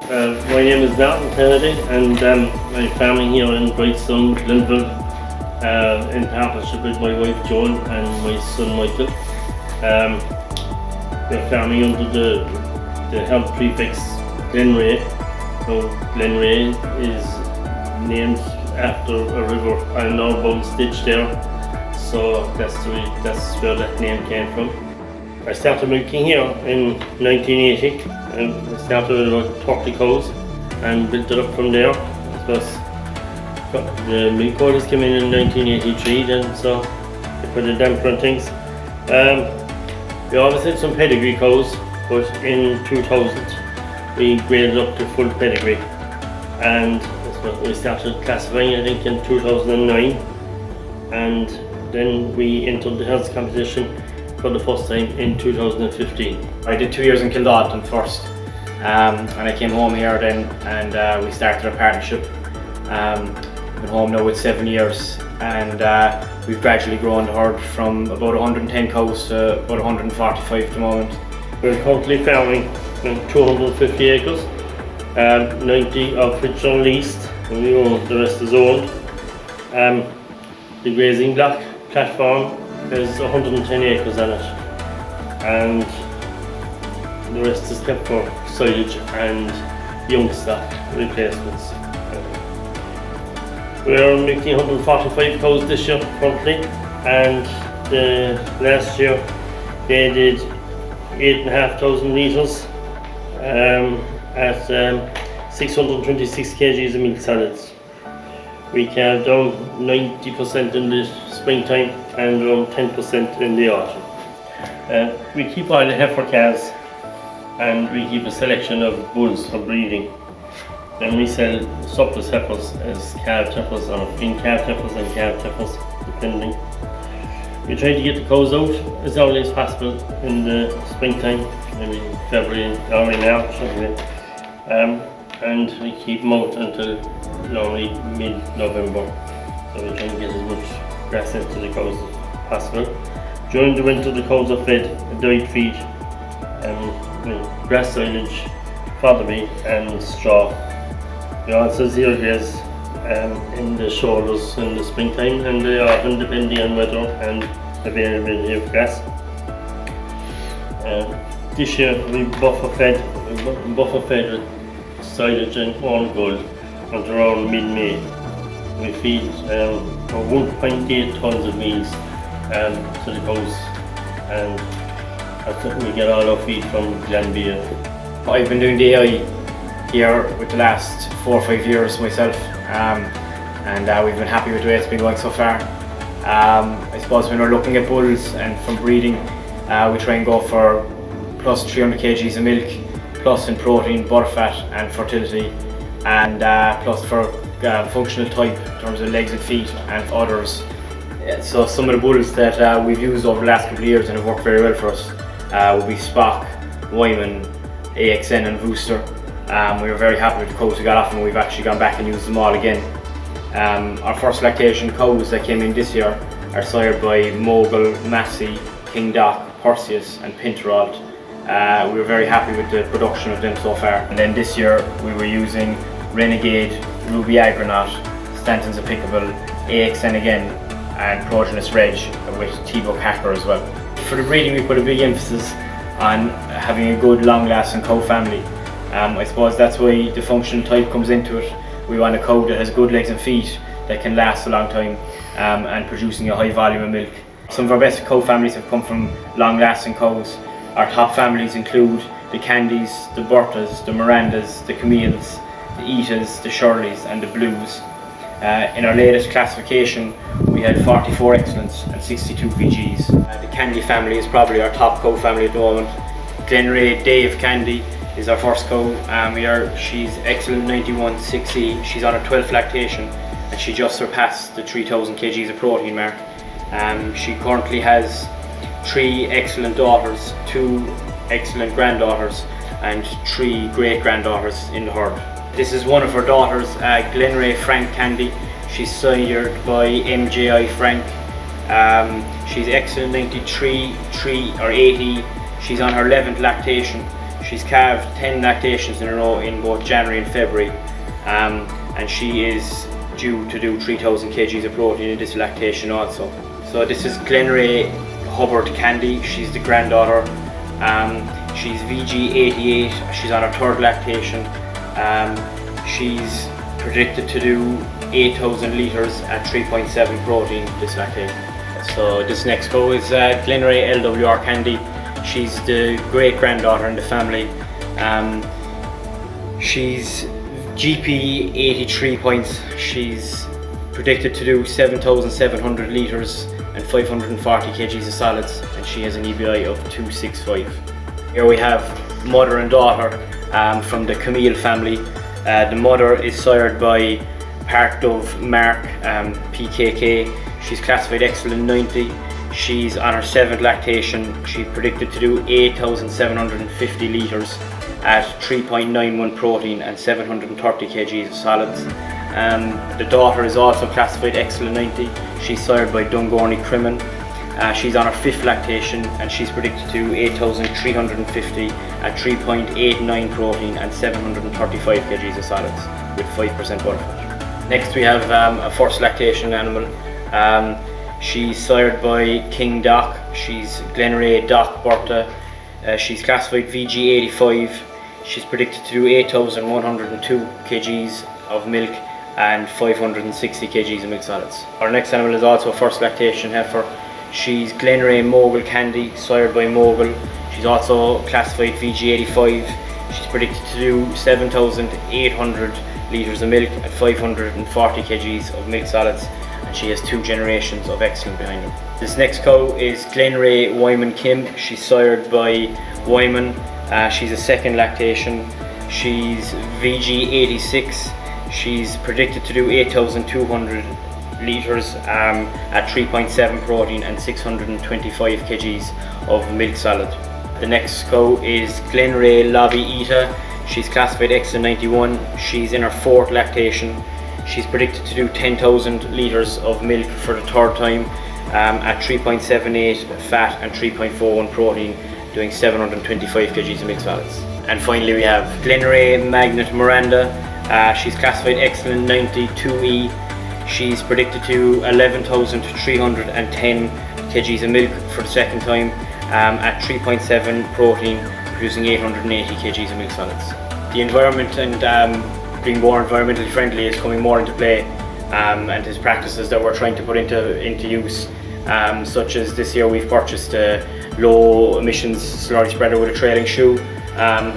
My name is Martin Kennedy, and I'm farming here in Brightstone, Glenrea, in partnership with my wife Joan and my son Michael. We're farming under the health prefix Glenrea. So Glenrea is named after a river, an outbound ditch there. So that's where that name came from. I started milking here in 1980, and I started with about 30 cows and built it up from there. Because the milk quotas came in 1983 then, so they put a damper on things. We always had some pedigree cows, but in 2000 we graded up to full pedigree, and we started classifying I think in 2009, and then we entered the health competition for the first time in 2015. I did 2 years in Kildalton first, and I came home here then, and we started a partnership. Been home now with 7 years, and we've gradually grown the herd from about 110 cows to about 145 at the moment. We're currently farming 250 acres, 90 of which are leased, and we own, the rest is owned. The grazing block platform has 110 acres on it, and the rest is kept for silage and young stock replacements. We are making 145 cows this year currently, and last year they did 8,500 litres at 626 kgs of milk solids. We calve down 90% in the springtime and around 10% in the autumn. We keep all the heifer calves, and we keep a selection of bulls for breeding. Then we sell surplus heifers as calved heifers, or in calved heifers and calved heifers, depending. We try to get the cows out as early as possible in the springtime, maybe February, early March, and we keep them out until normally mid-November. So we try to get as much grass into the cows as possible. During the winter the cows are fed a diet feed, grass silage, fodder meat and straw. We also zero graze in the shoulders in the springtime and the autumn, depending on weather and availability of grass. This year we buffer fed with silage and corn gold until around mid-May. We feed 1.8 tons of meals to the cows, and we get all our feed from Glenrea. I've been doing DI here with the last 4 or 5 years myself, and we've been happy with the way it's been going so far. I suppose when we're looking at bulls and from breeding, we try and go for plus 300 kgs of milk, plus in protein, butterfat and fertility, and plus for functional type in terms of legs and feet and others. So some of the bulls that we've used over the last couple of years and have worked very well for us will be Spock, Wyman, AXN and Wooster. We were very happy with the cows we got off, and we've actually gone back and used them all again. Our first lactation cows that came in this year are sired by Mogul, Massey, King Doc, Perseus and Pinteralt. We were very happy with the production of them so far. And then this year we were using Renegade, Ruby Agronaut, Stanton's Applicable, AXN again and Progenous Reg with Thibaut Cacker as well. For the breeding we put a big emphasis on having a good long-lasting cow family. I suppose that's why the functional type comes into it. We want a cow that has good legs and feet that can last a long time and producing a high volume of milk. Some of our best cow families have come from long-lasting cows. Our top families include the Candys, the Bertas, the Mirandas, the Camille's, the Etas, the Shirleys and the Blues. In our latest classification we had 44 excellents and 62 VGs. The Candy family is probably our top cow family at the moment. Glenrea Dave Candy is our first cow. She's excellent 9160. She's on her 12th lactation and she just surpassed the 3000 kgs of protein mark. She currently has 3 excellent daughters, 2 excellent granddaughters and 3 great granddaughters in the herd. This is one of her daughters, Glenrea Frank Candy. She's sired by MJI Frank. She's excellent 93, 3 or 80. She's on her 11th lactation. She's calved 10 lactations in a row in both January and February, and she is due to do 3000 kgs of protein in this lactation also. So this is Glenrea Hubbard Candy. She's the granddaughter. She's VG88. She's on her third lactation. She's predicted to do 8,000 litres at 3.7 protein this lactation. So this next cow is Glenrea LWR Candy. She's the great granddaughter in the family. She's GP 83 points. She's predicted to do 7,700 litres and 540 kgs of solids, and she has an EBI of 265. Here we have mother and daughter from the Camille family. The mother is sired by part of Mark PKK. She's classified excellent 90. She's on her 7th lactation. She's predicted to do 8,750 litres at 3.91 protein and 730 kgs of solids. The daughter is also classified excellent 90. She's sired by Dungorney Crimmin. She's on her 5th lactation and she's predicted to do 8,350 at 3.89 protein and 735 kgs of solids with 5% butterfat. Next we have a first lactation animal. She's sired by King Doc. She's Glenrea Doc Berta. She's classified VG85. She's predicted to do 8,102 kgs of milk and 560 kgs of milk solids. Our next animal is also a first lactation heifer. She's Glenrea Mogul Candy, sired by Mogul. She's also classified VG85. She's predicted to do 7,800 litres of milk and 540 kgs of milk solids, and she has 2 generations of excellent behind her. This next cow is Glenrea Wyman Kim. She's sired by Wyman. She's a 2nd lactation. She's VG86. She's predicted to do 8,200 litres at 3.7 protein and 625 kgs of milk solid. The next cow is Glenrea Lobby Eta. She's classified excellent 91. She's in her 4th lactation. She's predicted to do 10,000 litres of milk for the 3rd time at 3.78 fat and 3.41 protein, doing 725 kgs of milk solids. And finally we have Glenrea Magnet Miranda. She's classified excellent 90 2E. She's predicted to 11,310 kgs of milk for the 2nd time at 3.7 protein, producing 880 kgs of milk solids. The environment and being more environmentally friendly is coming more into play, and there's practices that we're trying to put into use, such as this year we've purchased a low emissions slurry spreader with a trailing shoe,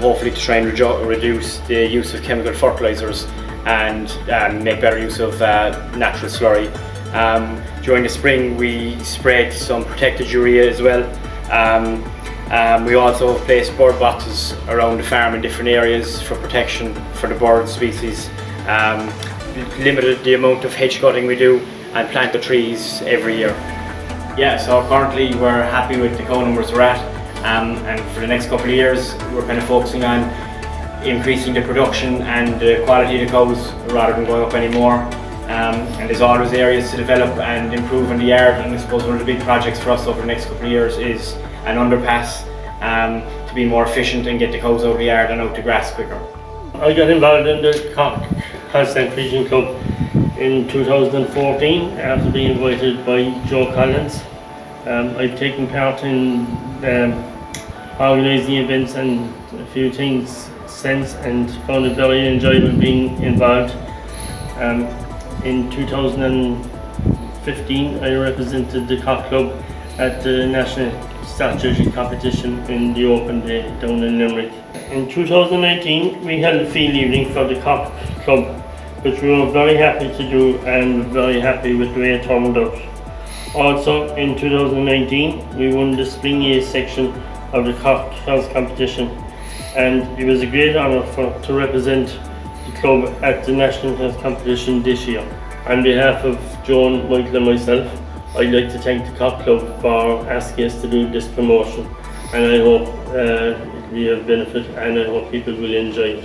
hopefully to try and reduce the use of chemical fertilizers and make better use of natural slurry. During the spring we spread some protected urea as well. We also placed bird boxes around the farm in different areas for protection for the bird species. Limited the amount of hedge cutting we do and plant the trees every year. Yeah, so currently we're happy with the cow numbers we're at, and for the next couple of years we're kind of focusing on increasing the production and the quality of the cows rather than going up anymore. And there's always areas to develop and improve in the yard, and I suppose one of the big projects for us over the next couple of years is an underpass to be more efficient and get the cows out of the yard and out to grass quicker. I got involved in the Cork Constant Region Club in 2014 after being invited by Joe Collins. I've taken part in organising events and a few things since, and found it very enjoyable being involved. In 2015 I represented the Cork Club at the National Stock Judging Competition in the Open Day down in Limerick. In 2019 we held a field evening for the Cork Club, which we were very happy to do and very happy with the way it turned out. Also in 2019 we won the Spring A section of the Cork House competition, and it was a great honour to represent the club at the National Health competition this year. On behalf of Joan, Michael and myself, I'd like to thank the Cork Club for asking us to do this promotion, and I hope it will be of benefit, and I hope people will enjoy it.